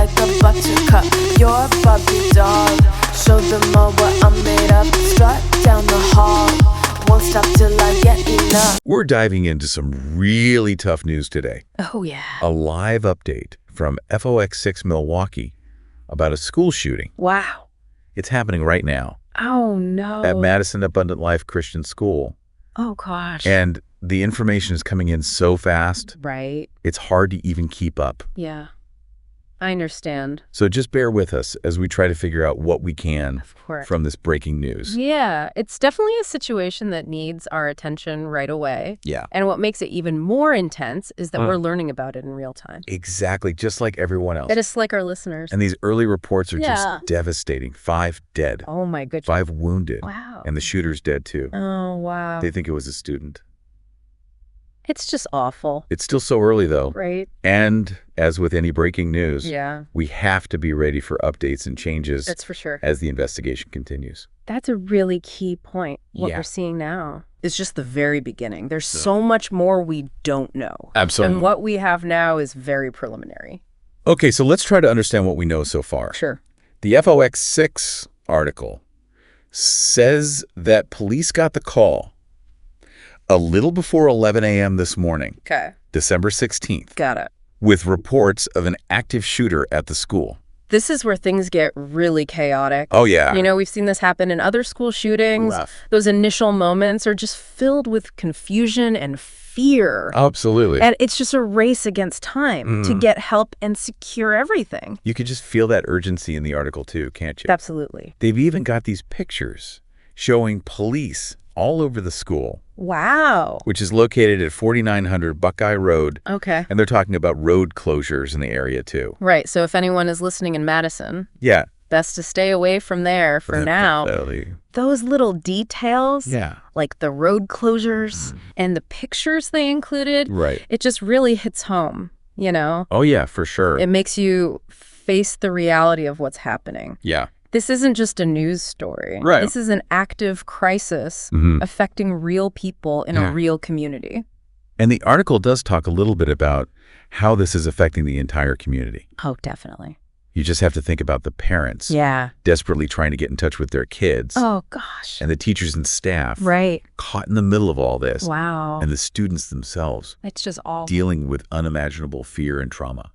like a buttercup. You're a Barbie doll. Show them all what I'm made of. Strut down the hall. Won't stop till I get enough. We're diving into some really tough news today. Oh, yeah. A live update from FOX6 Milwaukee about a school shooting. Wow. It's happening right now Oh, no. at Madison Abundant Life Christian School. Oh, gosh. And the information is coming in so fast, Right. it's hard to even keep up. Yeah. I understand. So just bear with us as we try to figure out what we can Of course. from this breaking news. Yeah. It's definitely a situation that needs our attention right away. Yeah. And what makes it even more intense is that we're learning about it in real time. Exactly, just like everyone else. Just like our listeners. And these early reports are Yeah. just devastating. 5 dead, Oh, my goodness. 5 wounded, Wow. and the shooter's dead too. Oh, wow. They think it was a student. It's just awful. It's still so early though. Right? And as with any breaking news, Yeah. we have to be ready for updates and changes That's for sure. as the investigation continues. That's a really key point, what Yeah. we're seeing now. It's just the very beginning. There's so much more we don't know. Absolutely. And what we have now is very preliminary. Okay, so let's try to understand what we know so far. Sure. The FOX6 article says that police got the call a little before 11 a.m. this morning, Okay. December 16th, Got it. with reports of an active shooter at the school. This is where things get really chaotic. Oh, yeah. You know, we've seen this happen in other school shootings. Rough. Those initial moments are just filled with confusion and fear. Absolutely. And it's just a race against time to get help and secure everything. You could just feel that urgency in the article too, can't you? Absolutely. They've even got these pictures showing police all over the school, Wow. which is located at 4900 Buckeye Road. Okay. And they're talking about road closures in the area too. Right. So if anyone is listening in Madison, Yeah. best to stay away from there for now. Definitely. Those little details, Yeah. like the road closures and the pictures they included, Right. it just really hits home, you know? Oh, yeah, for sure. It makes you face the reality of what's happening. Yeah. This isn't just a news story. Right. This is an active crisis affecting real people in Yeah. a real community. And the article does talk a little bit about how this is affecting the entire community. Oh, definitely. You just have to think about the parents Yeah. desperately trying to get in touch with their kids Oh, gosh. and the teachers and staff Right. caught in the middle of all this Wow. and the students themselves It's just all. dealing with unimaginable fear and trauma.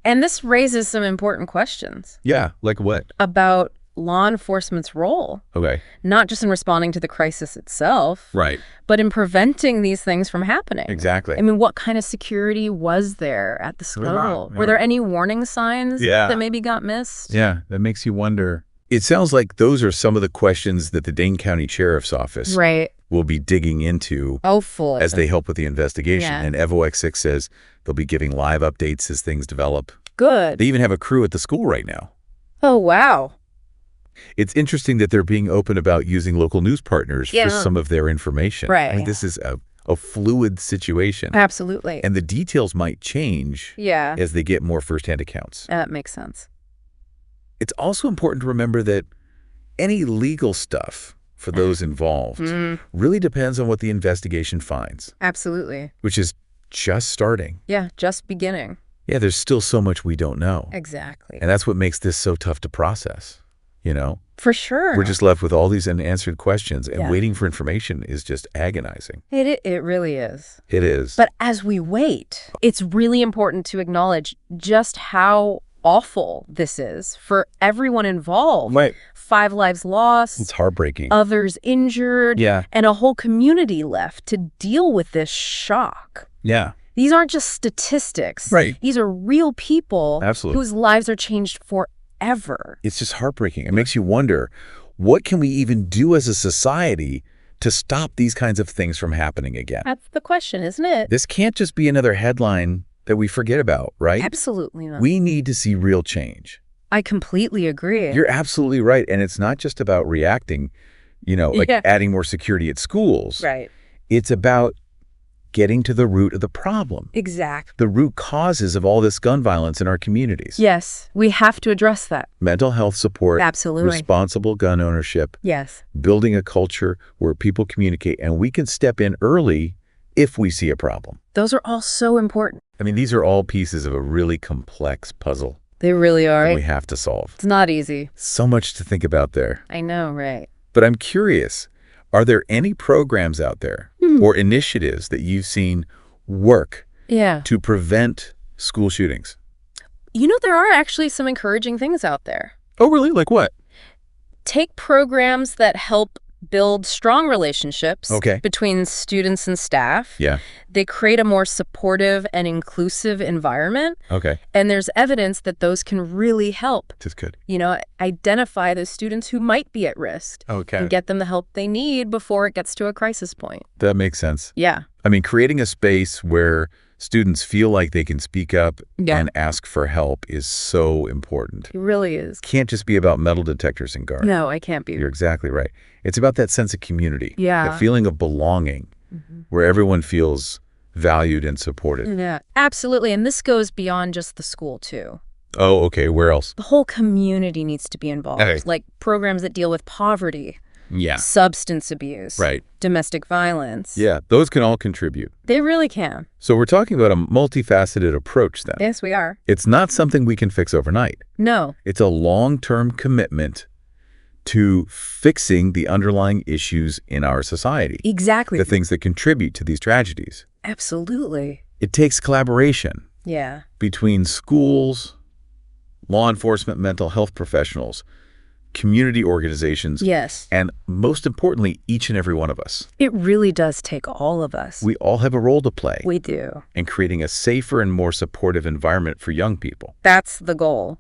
And this raises some important questions Yeah, like what? about law enforcement's role, Okay. not just in responding to the crisis itself, Right. but in preventing these things from happening. Exactly. I mean, what kind of security was there at the school? Were there any warning signs that maybe got missed? Yeah, that makes you wonder. It sounds like those are some of the questions that the Dane County Sheriff's Office Right. will be digging into Hopefully. as they help with the investigation. Yeah. And FOX6 says they'll be giving live updates as things develop. Good. They even have a crew at the school right now. Oh, wow. It's interesting that they're being open about using local news partners Yeah. for some of their information. Right. I mean, this is a fluid situation. Absolutely. And the details might change Yeah. as they get more firsthand accounts. That makes sense. It's also important to remember that any legal stuff for those involved really depends on what the investigation finds, Absolutely. which is just starting. Yeah, just beginning. Yeah, there's still so much we don't know. Exactly. And that's what makes this so tough to process, you know? For sure. We're just left with all these unanswered questions, and Yeah. waiting for information is just agonizing. It really is. It is. But as we wait, it's really important to acknowledge just how awful this is for everyone involved. Right. 5 lives lost, It's heartbreaking. others injured, Yeah. and a whole community left to deal with this shock. Yeah. These aren't just statistics. Right. These are real people Absolutely. whose lives are changed forever. It's just heartbreaking. It makes you wonder, what can we even do as a society to stop these kinds of things from happening again? That's the question, isn't it? This can't just be another headline that we forget about, right? Absolutely not. We need to see real change. I completely agree. You're absolutely right. And it's not just about reacting, like Yeah. adding more security at schools. Right. It's about getting to the root of the problem, Exactly. the root causes of all this gun violence in our communities. Yes, we have to address that. Mental health support, Absolutely. responsible gun ownership, Yes. building a culture where people communicate, and we can step in early if we see a problem. Those are all so important. I mean, these are all pieces of a really complex puzzle They really are. that we have to solve. It's not easy. So much to think about there. I know, right? But I'm curious, are there any programs out there or initiatives that you've seen work Yeah. to prevent school shootings? There are actually some encouraging things out there. Oh, really? Like what? Take programs that help build strong relationships Okay. between students and staff. Yeah. They create a more supportive and inclusive environment. Okay. And there's evidence that those can really help, Just good. identify those students who might be at risk Okay. and get them the help they need before it gets to a crisis point. That makes sense. Yeah. I mean, creating a space where students feel like they can speak up Yeah. and ask for help is so important. It really is. Can't just be about metal detectors and guards. No, I can't be. You're exactly right. It's about that sense of community. Yeah. That feeling of belonging where everyone feels valued and supported. Yeah, absolutely. And this goes beyond just the school, too. Oh, okay. Where else? The whole community needs to be involved, Okay. like programs that deal with poverty, Yeah. substance abuse, Right. domestic violence. Yeah. Those can all contribute. They really can. So we're talking about a multifaceted approach then. Yes, we are. It's not something we can fix overnight. No. It's a long-term commitment to fixing the underlying issues in our society, Exactly. the things that contribute to these tragedies. Absolutely. It takes collaboration Yeah. between schools, law enforcement, mental health professionals, community organizations, Yes. and most importantly, each and every one of us. It really does take all of us. We all have a role to play We do. in creating a safer and more supportive environment for young people. That's the goal.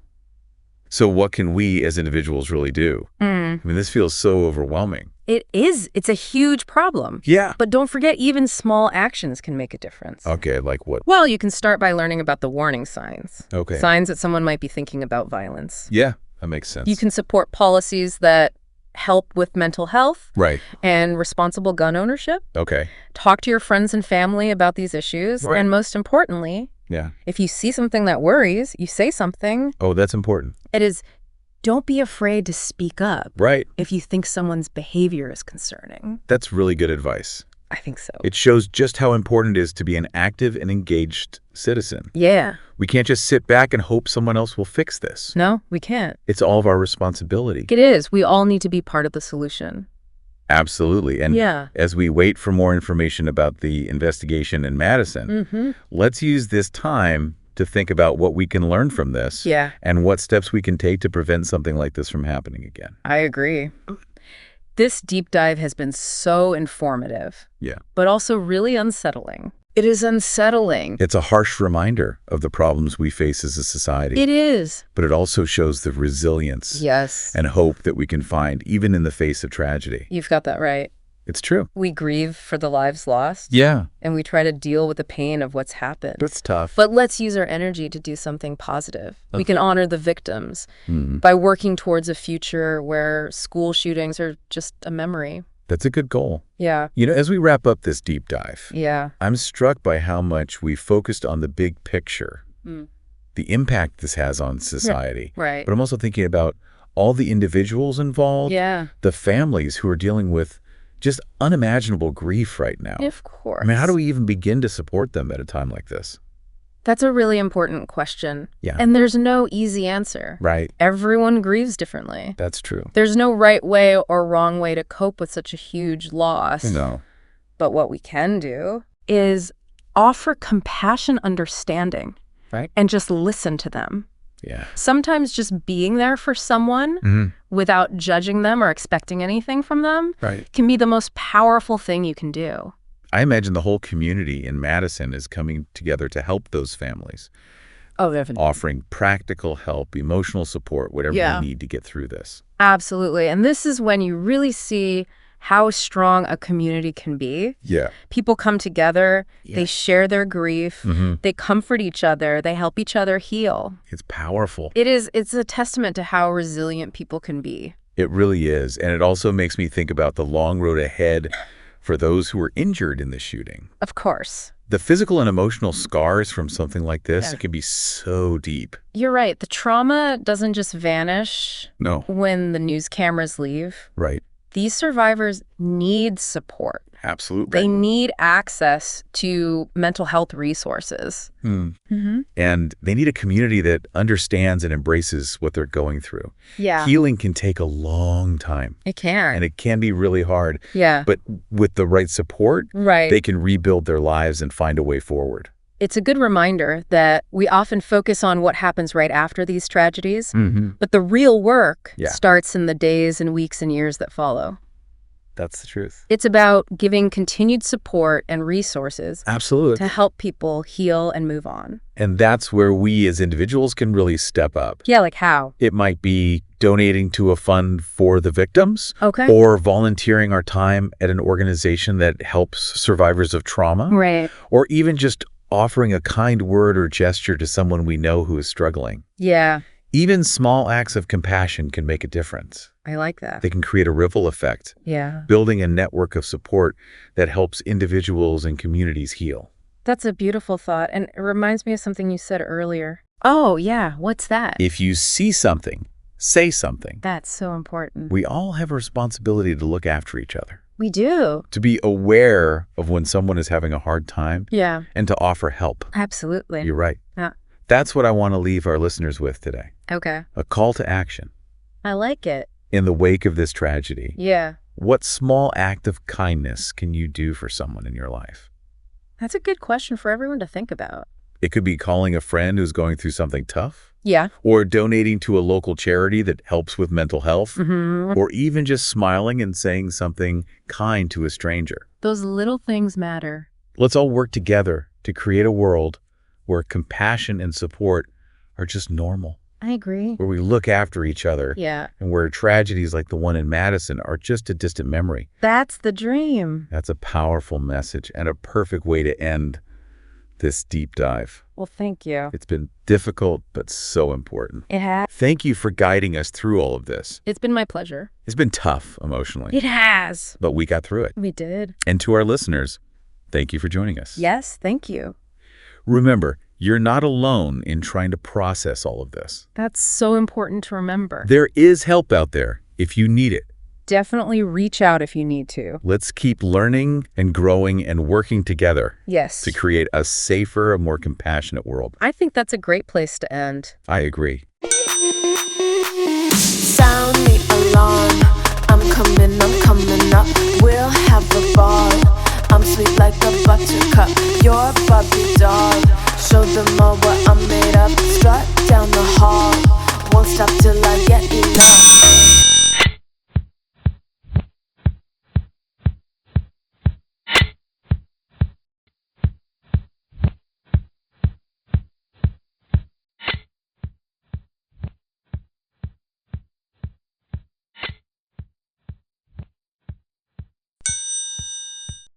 So what can we as individuals really do? I mean, this feels so overwhelming. It is. It's a huge problem. Yeah. But don't forget, even small actions can make a difference. Okay, like what? Well, you can start by learning about the warning signs. Okay. Signs that someone might be thinking about violence. Yeah, that makes sense. You can support policies that help with mental health Right. and responsible gun ownership. Okay. Talk to your friends and family about these issues. Right. And most importantly, Yeah. if you see something that worries, you say something. Oh, that's important. It is, don't be afraid to speak up Right. if you think someone's behavior is concerning. That's really good advice. I think so. It shows just how important it is to be an active and engaged citizen. Yeah. We can't just sit back and hope someone else will fix this. No, we can't. It's all of our responsibility. It is. We all need to be part of the solution. Absolutely. And Yeah. as we wait for more information about the investigation in Madison, let's use this time to think about what we can learn from this Yeah. and what steps we can take to prevent something like this from happening again. I agree. This deep dive has been so informative, Yeah. but also really unsettling. It is unsettling. It's a harsh reminder of the problems we face as a society, It is. but it also shows the resilience Yes. and hope that we can find even in the face of tragedy. You've got that right. It's true. We grieve for the lives lost, Yeah. and we try to deal with the pain of what's happened. That's tough. But let's use our energy to do something positive. We can honor the victims Mhm. by working towards a future where school shootings are just a memory. That's a good goal. Yeah. As we wrap up this deep dive, Yeah. I'm struck by how much we focused on the big picture, the impact this has on society. Right. But I'm also thinking about all the individuals involved, Yeah. the families who are dealing with just unimaginable grief right now. Of course. I mean, how do we even begin to support them at a time like this? That's a really important question. Yeah. And there's no easy answer. Right. Everyone grieves differently. That's true. There's no right way or wrong way to cope with such a huge loss. No. But what we can do is offer compassion, understanding, Right. and just listen to them. Yeah. Sometimes just being there for someone without judging them or expecting anything from them Right. can be the most powerful thing you can do. I imagine the whole community in Madison is coming together to help those families, Oh, definitely. offering practical help, emotional support, whatever Yeah. they need to get through this. Absolutely. And this is when you really see how strong a community can be. Yeah. People come together, they share their grief, they comfort each other, they help each other heal. It's powerful. It's a testament to how resilient people can be. It really is. And it also makes me think about the long road ahead for those who were injured in the shooting. Of course. The physical and emotional scars from something like this, it can be so deep. You're right. The trauma doesn't just vanish No. when the news cameras leave. Right. these survivors need support. Absolutely. They need access to mental health resources. And they need a community that understands and embraces what they're going through. Yeah. Healing can take a long time, It can. and it can be really hard. Yeah. But with the right support, Right. they can rebuild their lives and find a way forward. It's a good reminder that we often focus on what happens right after these tragedies, but the real work starts in the days and weeks and years that follow. That's the truth. It's about giving continued support and resources Absolutely. to help people heal and move on. And that's where we as individuals can really step up. Yeah, like how? It might be donating to a fund for the victims, Okay. or volunteering our time at an organization that helps survivors of trauma, Right. or even just offering a kind word or gesture to someone we know who is struggling. Yeah, Even small acts of compassion can make a difference. I like that. They can create a ripple effect, Yeah. building a network of support that helps individuals and communities heal. That's a beautiful thought, and it reminds me of something you said earlier. Oh, yeah. What's that? If you see something, say something. That's so important. We all have a responsibility to look after each other, We do. to be aware of when someone is having a hard time, Yeah, and to offer help. absolutely. You're right. Yeah. That's what I want to leave our listeners with today. Okay. A call to action. I like it. In the wake of this tragedy, Yeah. what small act of kindness can you do for someone in your life? That's a good question for everyone to think about. It could be calling a friend who's going through something tough, Yeah. or donating to a local charity that helps with mental health, or even just smiling and saying something kind to a stranger. Those little things matter. Let's all work together to create a world where compassion and support are just normal, I agree. where we look after each other, Yeah. and where tragedies like the one in Madison are just a distant memory. That's the dream. That's a powerful message and a perfect way to end this deep dive. Well, thank you. It's been difficult, but so important. It has. Thank you for guiding us through all of this. It's been my pleasure. It's been tough emotionally, It has. but we got through it. We did. And to our listeners, thank you for joining us. Yes, thank you. Remember, you're not alone in trying to process all of this. That's so important to remember. There is help out there if you need it. Definitely reach out if you need to. Let's keep learning and growing and working together Yes. to create a safer, a more compassionate world. I think that's a great place to end. I agree. Sound the alarm. I'm coming up. We'll have a ball. I'm sweet like a buttercup. You're Barbie doll. Show them all what I'm made of. Strut down the hall. Won't stop till I get enough.